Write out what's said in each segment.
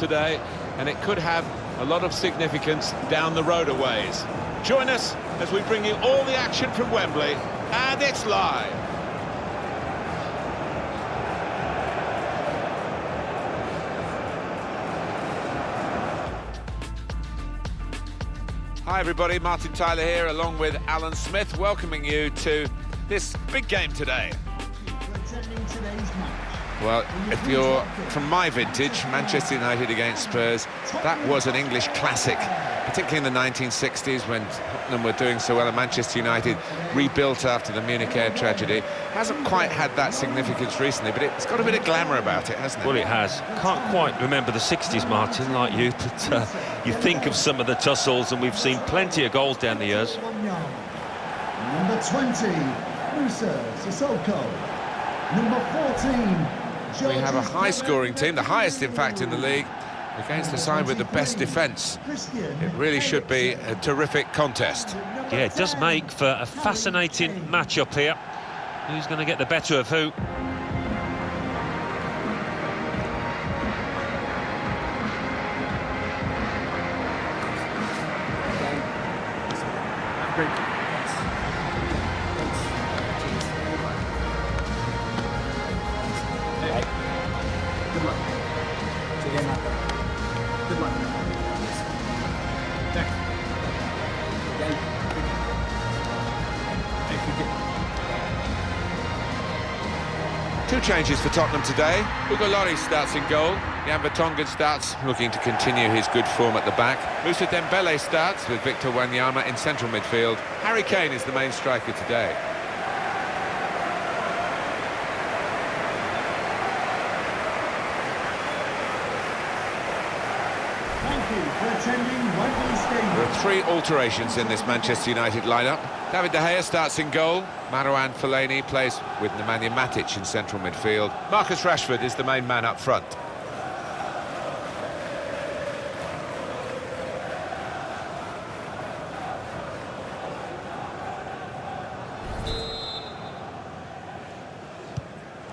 today, and it could have a lot of significance down the road a ways. Join us as we bring you all the action from Wembley, and it's live. Hi everybody, Martin Tyler here along with Alan Smith, welcoming you to this big game today. Well, if you're from my vintage, Manchester United against Spurs, that was an English classic, particularly in the 1960s when Tottenham were doing so well and Manchester United rebuilt after the Munich air tragedy. Hasn't quite had that significance recently, but it's got a bit of glamour about it, hasn't it? Well, it has. Can't quite remember the 60s, Martin, like you, but you think of some of the tussles, and we've seen plenty of goals down the years. Number 20, Musa Sissoko. Number 14, we have a high-scoring team, the highest, in fact, in the league, against the side with the best defence. It really should be a terrific contest. Yeah, it does make for a fascinating match-up here. Who's going to get the better of who? Good luck. Good luck. Next. Two changes for Tottenham today. Hugo Lloris starts in goal. Jan Vertonghen starts looking to continue his good form at the back. Moussa Dembele starts with Victor Wanyama in central midfield. Harry Kane is the main striker today. There are three alterations in this Manchester United lineup. David De Gea starts in goal. Marouane Fellaini plays with Nemanja Matic in central midfield. Marcus Rashford is the main man up front.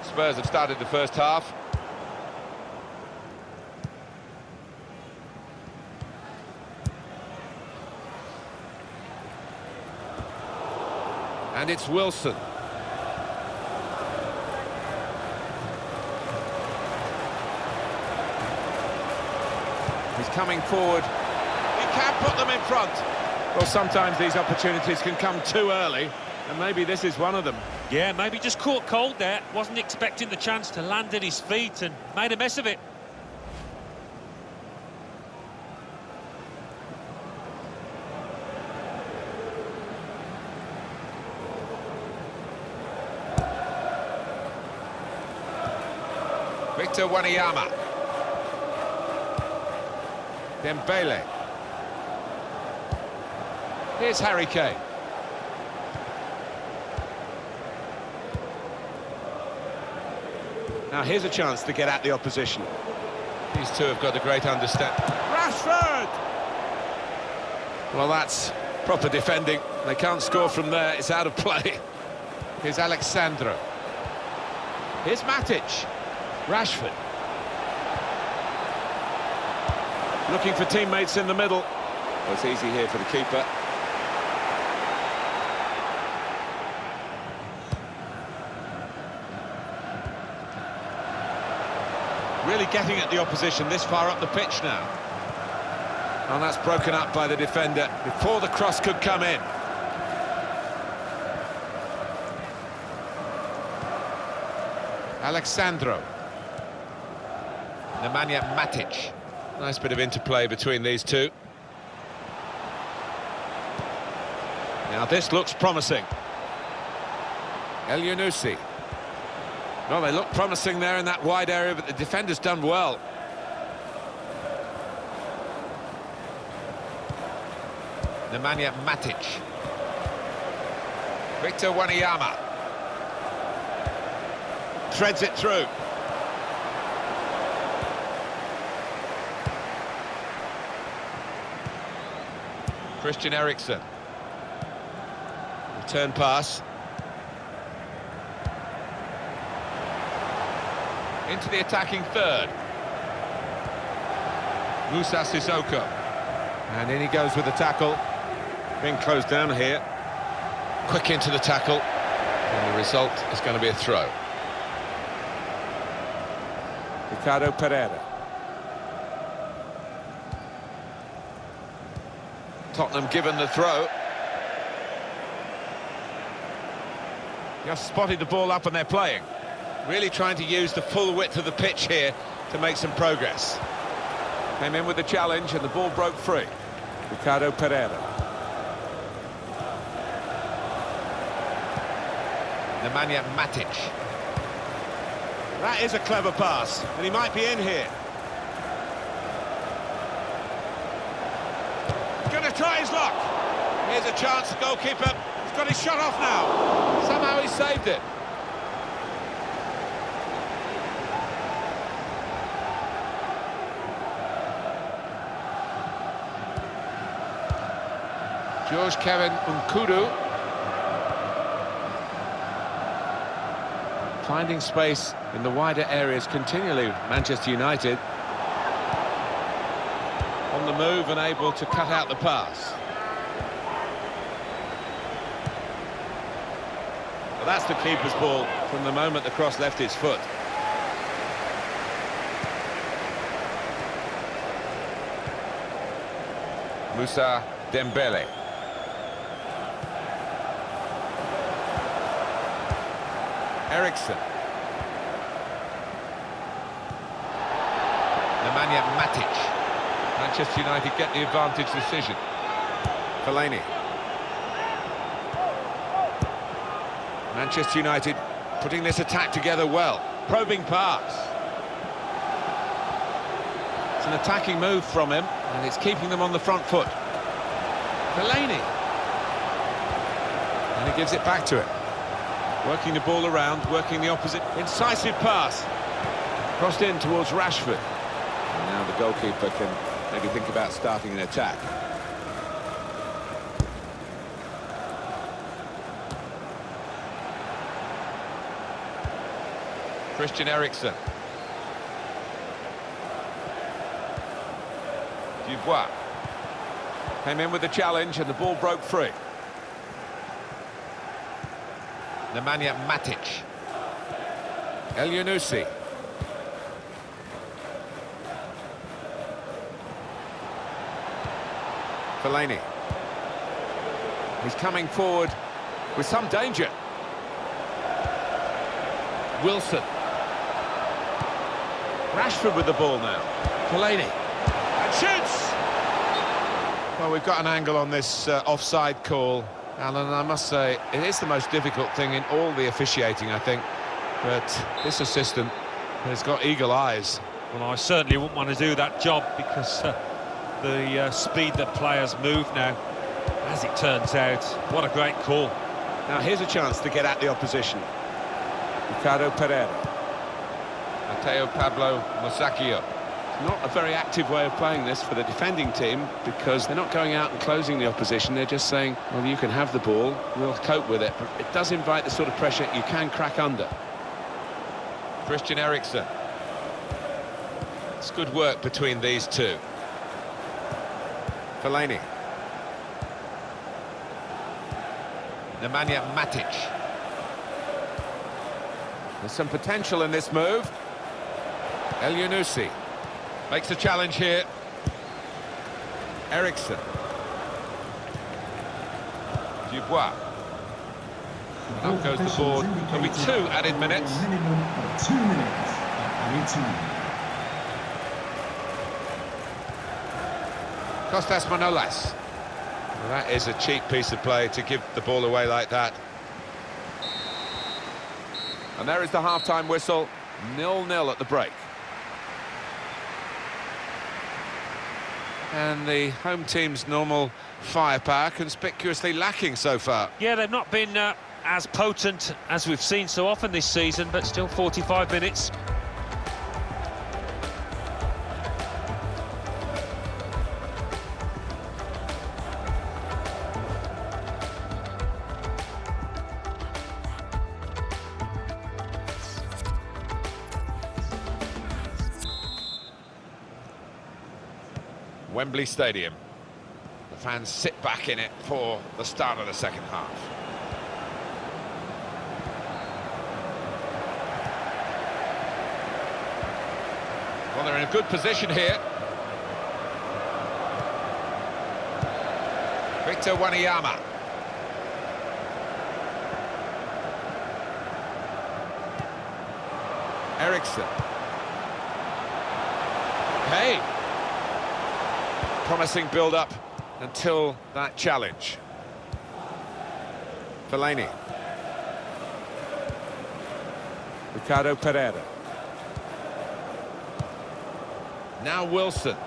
Spurs have started the first half. And it's Wilson. He's coming forward. He can put them in front. Well, sometimes these opportunities can come too early, and maybe this is one of them. Yeah, maybe just caught cold there. Wasn't expecting the chance to land at his feet and made a mess of it. Victor Wanyama. Dembele. Here's Harry Kane. Now here's a chance to get at the opposition. These two have got a great understanding. Rashford! Well, that's proper defending. They can't score from there. It's out of play. Here's Alexandro. Here's Matic. Rashford. Looking for teammates in the middle. Well, it's easy here for the keeper. Really getting at the opposition this far up the pitch now. And that's broken up by the defender before the cross could come in. Alexandro. Nemanja Matic. Nice bit of interplay between these two. Now this looks promising. El Yunusi. Well, they look promising there in that wide area, but the defender's done well. Nemanja Matic. Victor Wanyama. Threads it through. Christian Eriksen. Return pass. Into the attacking third. Moussa Sissoko. And in he goes with the tackle. Being closed down here. Quick into the tackle. And the result is going to be a throw. Ricardo Pereira. Tottenham given the throw. Just spotted the ball up and they're playing. Really trying to use the full width of the pitch here to make some progress. Came in with the challenge and the ball broke free. Ricardo Pereira. Nemanja Matic. That is a clever pass, and he might be in here. Going to try his luck. Here's a chance, the goalkeeper. He's got his shot off now. Somehow he saved it. George Kevin Nkudu. Finding space in the wider areas continually, Manchester United. On the move and able to cut out the pass. Well, that's the keeper's ball from the moment the cross left his foot. Moussa Dembele. Eriksen. Nemanja Matic. Manchester United get the advantage decision. Fellaini. Manchester United putting this attack together well. Probing pass. It's an attacking move from him, and it's keeping them on the front foot. Fellaini. And he gives it back to him. Working the ball around, working the opposite. Incisive pass. Crossed in towards Rashford. And now the goalkeeper can maybe think about starting an attack. Christian Eriksen. Dubois. Came in with the challenge and the ball broke free. Nemanja Matic. El Yunusi. Fellaini. He's coming forward with some danger. Wilson. Rashford with the ball now. Fellaini. And shoots! Well, we've got an angle on this offside call. Alan, I must say, it is the most difficult thing in all the officiating, I think. But this assistant has got eagle eyes. Well, I certainly wouldn't want to do that job because the speed that players move now, as it turns out, what a great call. Now, here's a chance to get at the opposition. Ricardo Pereira. Mateo Pablo Musacchio. Not a very active way of playing this for the defending team, because they're not going out and closing the opposition. They're just saying, well, you can have the ball, we'll cope with it. But it does invite the sort of pressure you can crack under. Christian Eriksen. It's good work between these two. Fellaini. Nemanja Matic. There's some potential in this move. El Yunusi. Makes a challenge here. Eriksen. Dubois. Up goes the board. There'll be 2 added minutes. Minimum of 2 minutes at any time. Kostas Manolas. Well, that is a cheap piece of play to give the ball away like that. And there is the half-time whistle. 0-0 at the break. And the home team's normal firepower conspicuously lacking so far. Yeah, they've not been as potent as we've seen so often this season, but still 45 minutes. Wembley Stadium. The fans sit back in it for the start of the second half. Well, they're in a good position here. Victor Wanyama. Eriksson. Hey. Promising build-up until that challenge. Fellaini. Ricardo Pereira. Now Wilson.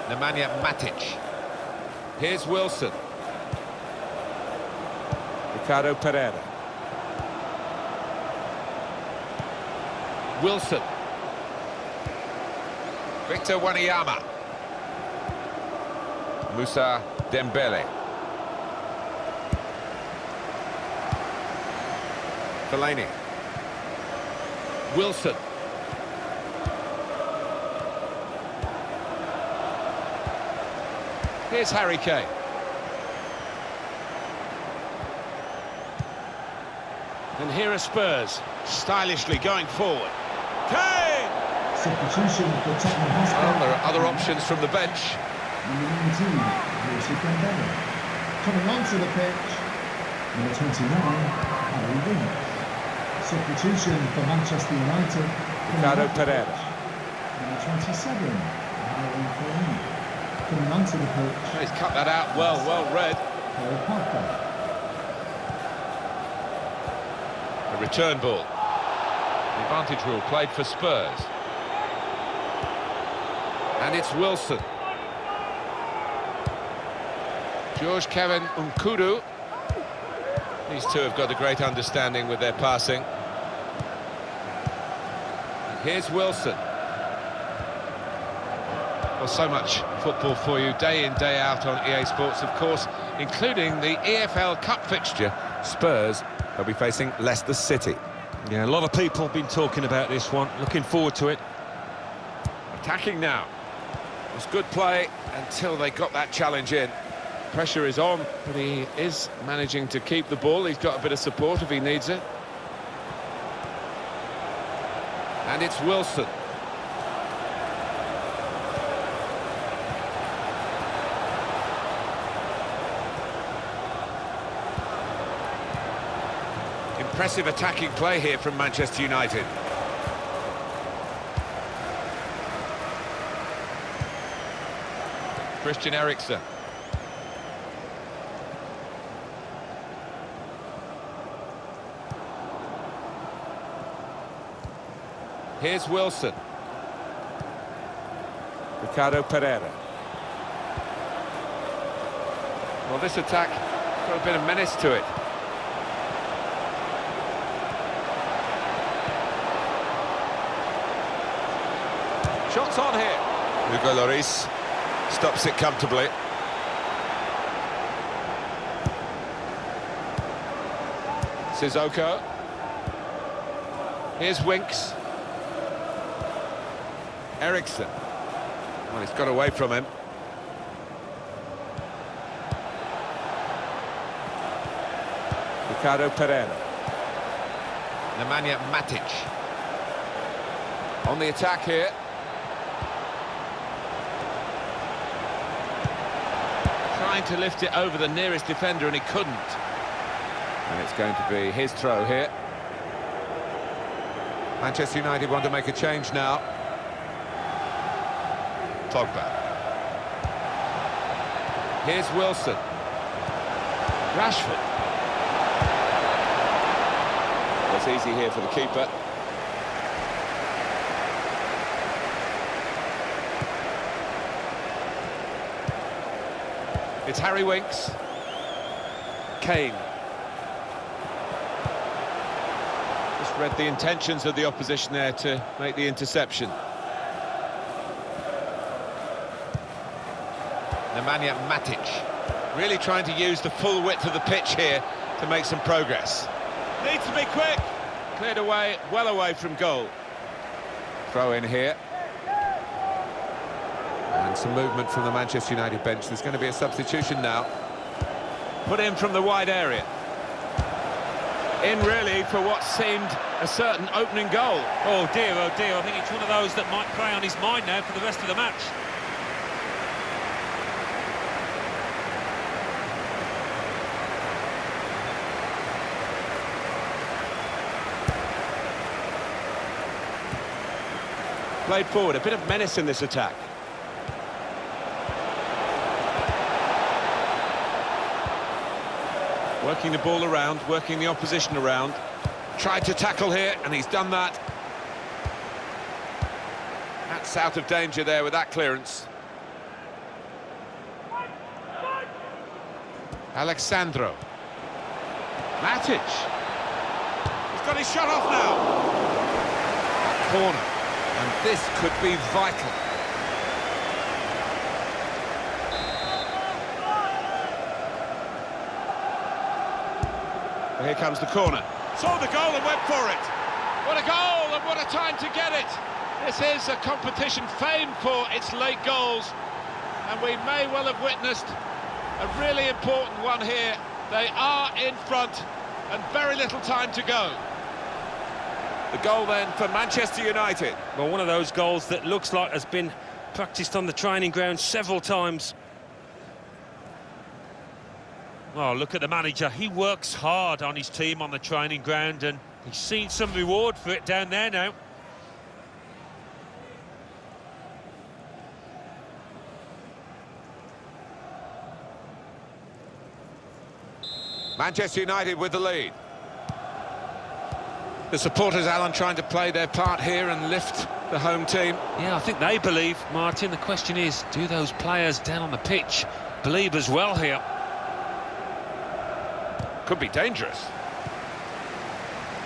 Nemanja Matic. Here's Wilson. Ricardo Pereira. Wilson. Victor Wanyama. Moussa Dembele. Fellaini. Wilson. Here's Harry Kane. And here are Spurs, stylishly going forward. Kane! Substitution for Tottenham Hotspur. Well, there are other options from the bench. Number 19, Moussa Dembele. Coming onto the pitch, number 29, Harry Kane. Substitution for Manchester United. Ricardo Pereira. Number 27, Harry Kane. Coming onto the pitch. He's cut that out well read. Paul Pogba. A return ball. The advantage rule played for Spurs. And it's Wilson. George Kevin Nkudu. These two have got a great understanding with their passing. And here's Wilson. Well, so much football for you day in, day out on EA Sports, of course, including the EFL Cup fixture. Spurs, they'll be facing Leicester City. Yeah, a lot of people have been talking about this one. Looking forward to it. Attacking now. It was good play until they got that challenge in. Pressure is on, but he is managing to keep the ball. He's got a bit of support if he needs it. And it's Wilson. Impressive attacking play here from Manchester United. Christian Eriksen. Here's Wilson. Ricardo Pereira. Well, this attack got a bit of menace to it. Shots on here. Hugo Lloris stops it comfortably. Sissoko. Here's Winks. Eriksson. Well, he's got away from him. Ricardo Pereira. Nemanja Matic. On the attack here. Trying to lift it over the nearest defender and he couldn't. And it's going to be his throw here. Manchester United want to make a change now. Pogba. Here's Wilson. Rashford. Well, it's easy here for the keeper. It's Harry Winks. Kane. Just read the intentions of the opposition there to make the interception. Nemanja Matic. Really trying to use the full width of the pitch here to make some progress. Needs to be quick. Cleared away, well away from goal. Throw in here. And some movement from the Manchester United bench. There's going to be a substitution now. Put in from the wide area. In really for what seemed a certain opening goal. Oh dear, I think it's one of those that might play on his mind now for the rest of the match. Played forward, a bit of menace in this attack. Working the ball around, working the opposition around. Tried to tackle here, and he's done that. That's out of danger there with that clearance. Alexandro. Matic. He's got his shot off now. That corner. And this could be vital. Well, here comes the corner. Saw the goal and went for it. What a goal and what a time to get it. This is a competition famed for its late goals, and we may well have witnessed a really important one here. They are in front and very little time to go. The goal then for Manchester United. Well, one of those goals that looks like has been practised on the training ground several times. Oh, look at the manager. He works hard on his team on the training ground, and he's seen some reward for it down there now. Manchester United with the lead. The supporters, Alan, trying to play their part here and lift the home team. Yeah, I think they believe, Martin. The question is, do those players down on the pitch believe as well here? Could be dangerous.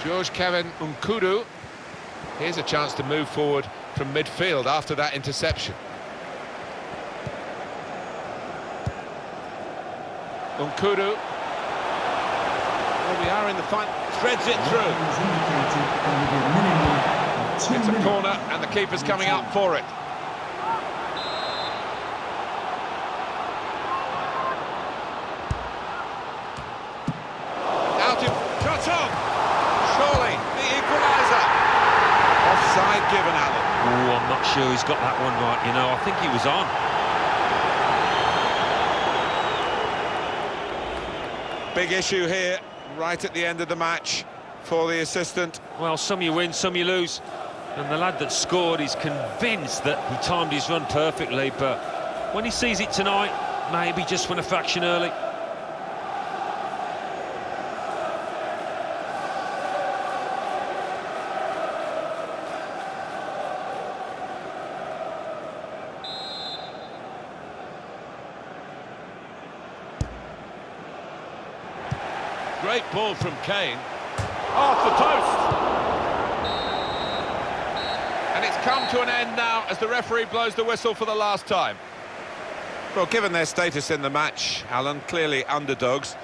George Kevin Nkudu. Here's a chance to move forward from midfield after that interception. Nkudu. Well, we are in the fight. Threads it through. It's a corner and the keeper's coming up for it. Out in shot on. Surely the equaliser. Offside given, Alan. Oh, I'm not sure he's got that one right, you know. I think he was on. Big issue here, right at the end of the match for the assistant. Well, some you win, some you lose. And the lad that scored is convinced that he timed his run perfectly, but when he sees it tonight, maybe just went a fraction early. Great ball from Kane. Off the post. And it's come to an end now as the referee blows the whistle for the last time. Well, given their status in the match, Alan, clearly underdogs,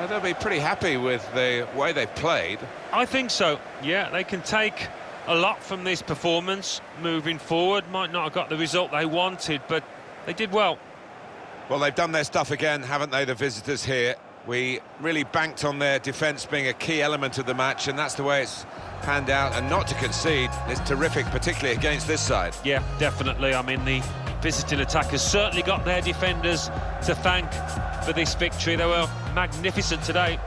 they'll be pretty happy with the way they've played. I think so, yeah. They can take a lot from this performance moving forward. Might not have got the result they wanted, but they did well. Well, they've done their stuff again, haven't they, the visitors here? We really banked on their defence being a key element of the match, and that's the way it's panned out. And not to concede is terrific, particularly against this side. Yeah, definitely. I mean, the visiting attackers certainly got their defenders to thank for this victory. They were magnificent today.